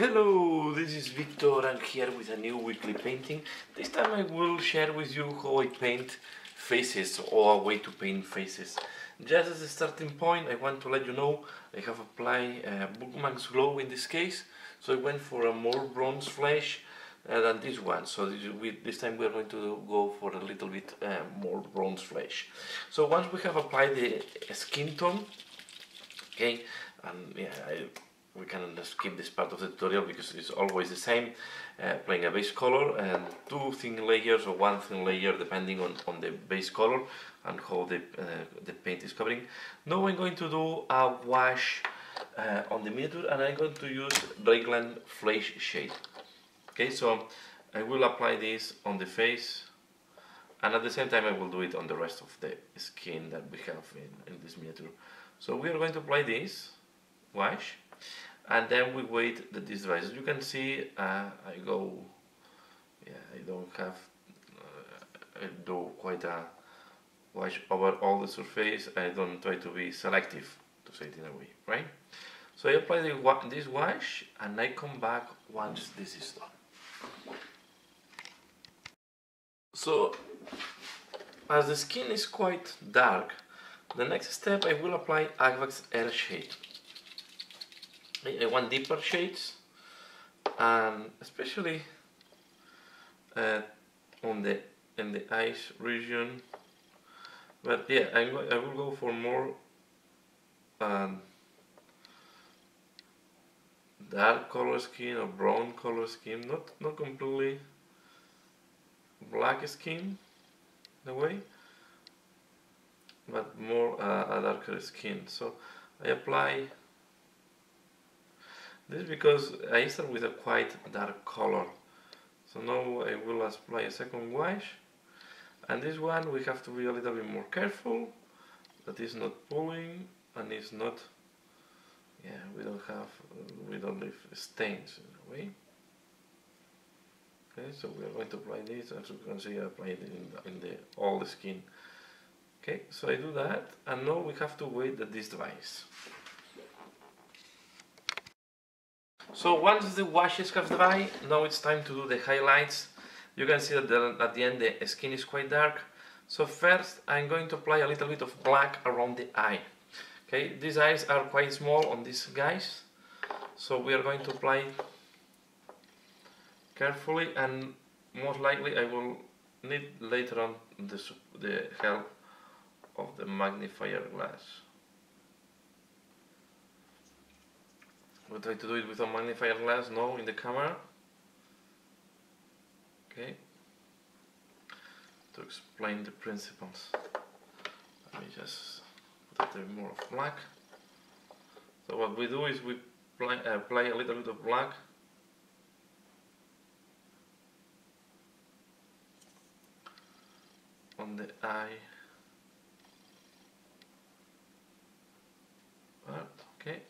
Hello, this is Victor and here with a new weekly painting. This time I will share with you how I paint faces or a way to paint faces. Just as a starting point, I want to let you know I have applied Bookmarks Glow in this case, so I went for a more bronze flesh than this one. So this time we are going to go for a little bit more bronze flesh. So once we have applied the skin tone, okay, and yeah, we can skip this part of the tutorial because it's always the same, applying a base color and two thin layers or one thin layer depending on the base color and how the paint is covering. Now I'm going to do a wash on the miniature and I'm going to use Raglan Flesh Shade. Okay, so I will apply this on the face and at the same time I will do it on the rest of the skin that we have in this miniature. So we are going to apply this wash and then we wait that this dries. As you can see, I don't have, I do quite a wash over all the surface. I don't try to be selective, to say it in a way, right? So I apply this wash and I come back once this is done. So, as the skin is quite dark, the next step I will apply Agvax Air Shade. I want deeper shades, and especially in the eyes region. But yeah, I will go for more dark color skin or brown color skin, not completely black skin in a way, but more a darker skin. So I apply this because I start with a quite dark color. So now I will apply a second wash, and this one we have to be a little bit more careful that is not pulling and is not, yeah, we don't leave stains in a way. Okay, so we are going to apply this, as you can see I apply it in all the skin. Okay, so I do that, and now we have to wait that this dries. So once the washes have dried, now it's time to do the highlights. You can see that at the end the skin is quite dark. So first I'm going to apply a little bit of black around the eye. Okay, these eyes are quite small on these guys, so we are going to apply carefully, and most likely I will need later on the help of the magnifier glass. We'll try to do it with a magnifier glass now in the camera. Okay. To explain the principles, let me just put a little more of black. So what we do is we apply a little bit of black on the eye. Okay.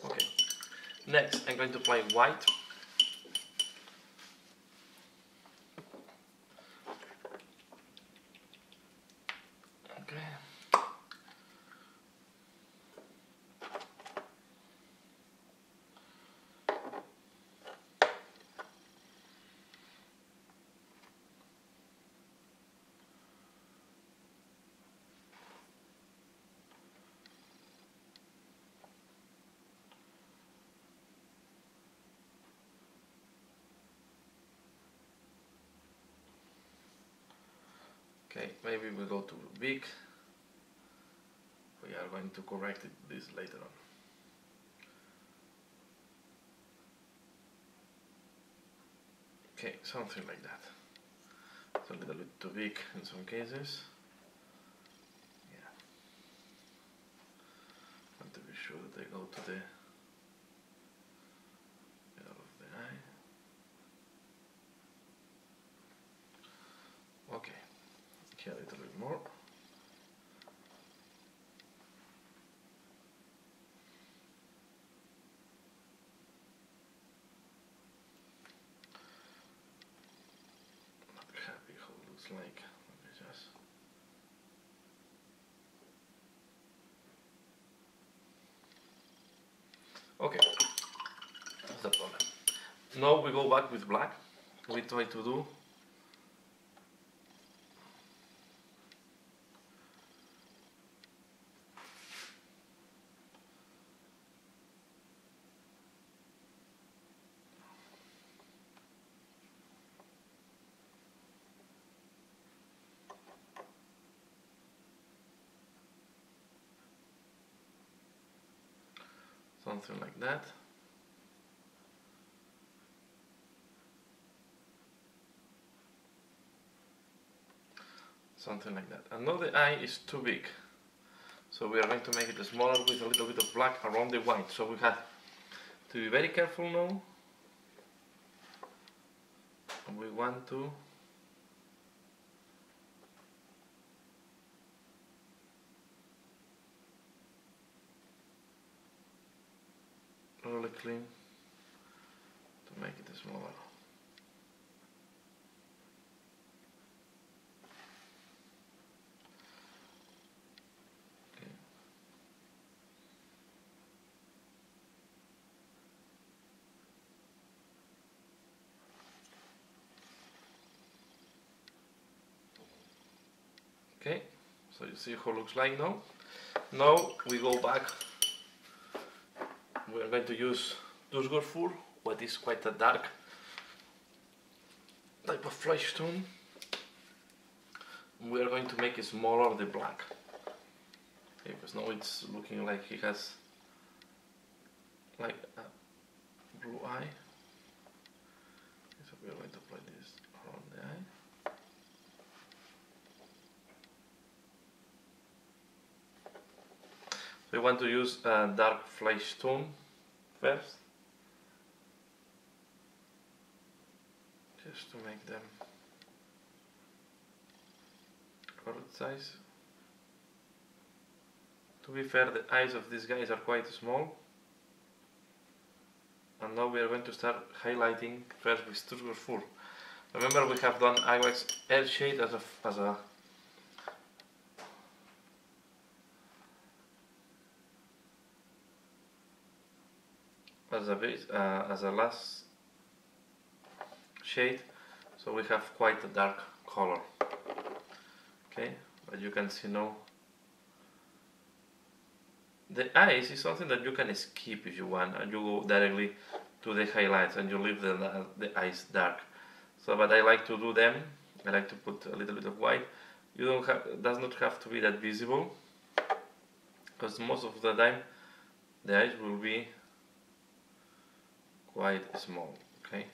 Okay. Next, I'm going to apply white. Okay. Okay, maybe we go too big. We are going to correct this later on. Okay, something like that. It's a little bit too big in some cases. Yeah. Want to be sure that I go to the middle of the eye. Okay. Here a little bit more. Not happy how it looks like. Let me just. Okay. Now we go back with black. We try to do something like that. Something like that. And now the eye is too big, so we are going to make it smaller with a little bit of black around the white. So we have to be very careful now. And we want to really clean to make it smaller. Okay, so you see how it looks like now. Now we go back. We are going to use Dusgour Fur, what is quite a dark type of flesh tone. We are going to make it smaller the black. Okay, because now it's looking like he has like a blue eye. So we are going to apply this around the eye. So we want to use a dark flesh tone first, just to make them correct size. To be fair, the eyes of these guys are quite small. And now we are going to start highlighting first with Dusgour Fur. Remember, we have done Iwax Air Shade as a base, as a last shade, so we have quite a dark color. Okay, but you can see now the eyes is something that you can skip if you want, and you go directly to the highlights and you leave the eyes dark. So, but I like to do them. I like to put a little bit of white. You don't have, it does not have to be that visible, because most of the time the eyes will be quite small. Okay,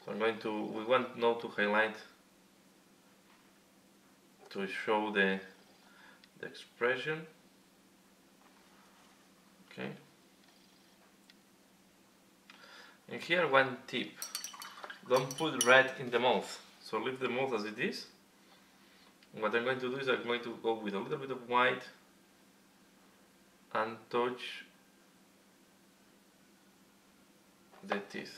so we want now to highlight to show the expression. Okay, and here one tip: don't put red in the mouth, so leave the mouth as it is. What I'm going to do is I'm going to go with a little bit of white and touch the teeth.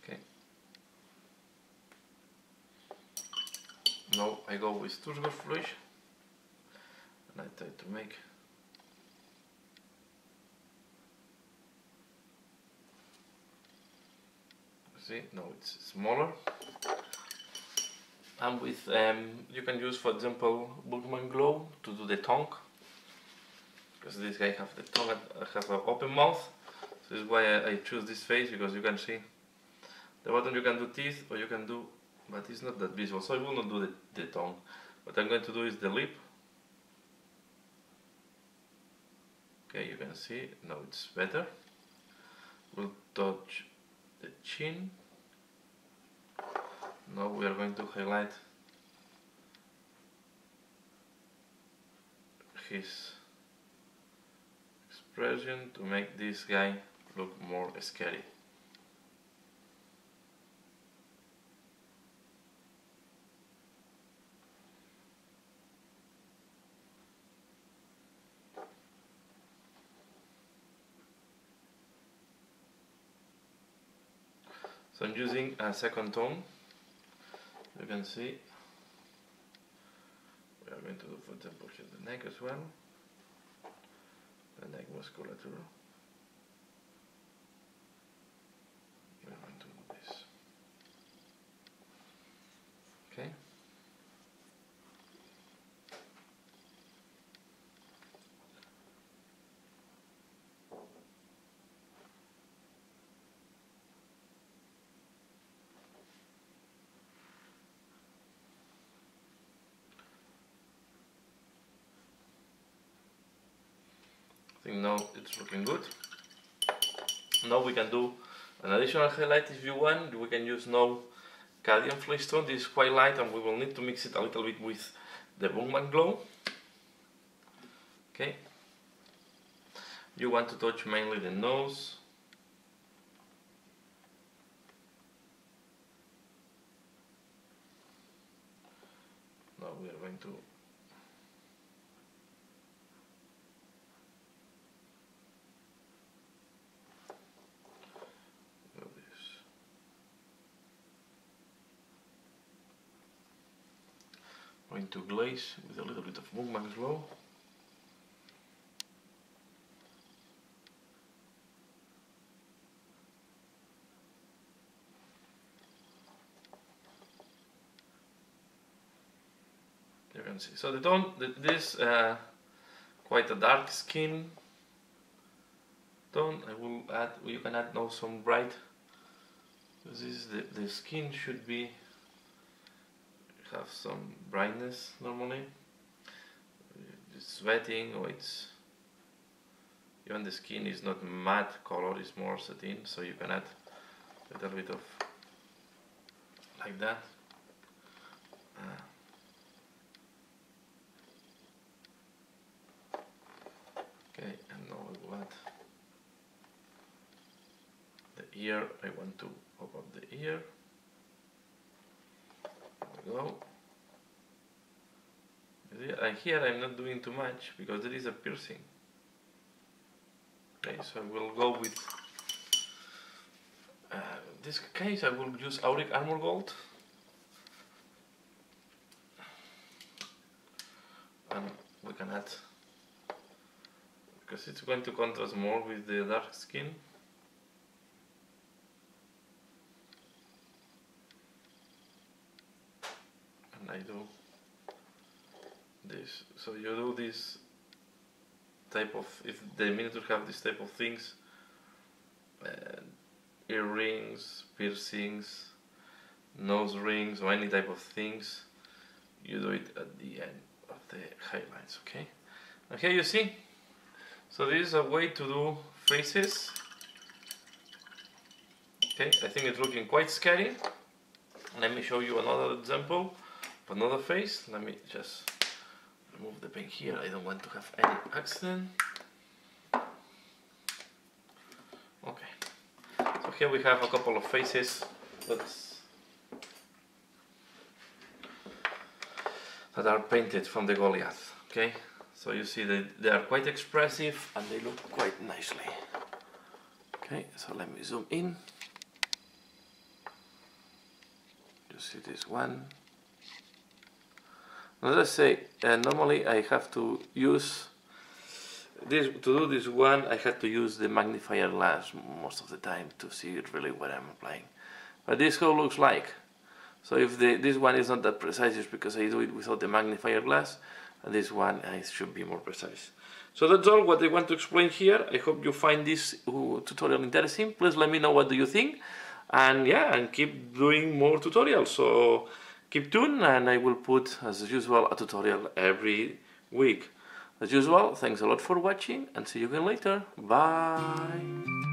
Okay. Now I go with Dusgour Flush and I try to make see, now it's smaller. And with you can use, for example, Bulkman Glow to do the tongue, because this guy have the tongue has an open mouth. So this is why I choose this face, because you can see the bottom. You can do teeth, or you can do, but it's not that visible. So I will not do the tongue. What I'm going to do is the lip. Okay, you can see now it's better. We'll touch the chin. Now we are going to highlight his expression to make this guy look more scary. So I'm using a second tone You can see we are going to do, for example, here the neck as well, the neck musculature. We are going to do this. Okay. I think now it's looking good. Now we can do an additional highlight if you want. We can use now Cadian Flintstone. This is quite light and we will need to mix it a little bit with the Bookman Glow. Okay. You want to touch mainly the nose. Now we are going to to glaze with a little bit of Bookman Glow. You can see. So the tone, this quite a dark skin tone. I will add. You can add now some bright. This is the skin should be. Have some brightness normally. It's sweating or it's even the skin is not matte color, it's more satin, so you can add a little bit of like that. Okay, and now I will add the ear. I want to pop up the ear. Go. And here I'm not doing too much because there is a piercing. Okay, so I will go with this case. I will use Auric Armor Gold, and we can add because it's going to contrast more with the dark skin. I do this. So you do this type of, if the miniature have this type of things, earrings, piercings, nose rings, or any type of things, you do it at the end of the highlights. Okay. And here you see. So this is a way to do faces. Okay. I think it's looking quite scary. Let me show you another example. Another face. Let me just remove the pen here. I don't want to have any accident. Okay. So here we have a couple of faces that are painted from the Goliath. Okay. So you see that they are quite expressive and they look quite nicely. Okay. So let me zoom in. You see this one. Now let's say normally I have to use this to do this one. I had to use the magnifier glass most of the time to see really what I'm applying. But this how it looks like. So if this one is not that precise, it's because I do it without the magnifier glass, and this one should be more precise. So that's all what I want to explain here. I hope you find this tutorial interesting. Please let me know what do you think, and yeah, and keep doing more tutorials. So keep tuned, and I will put, as usual, a tutorial every week. As usual, thanks a lot for watching, and see you again later. Bye!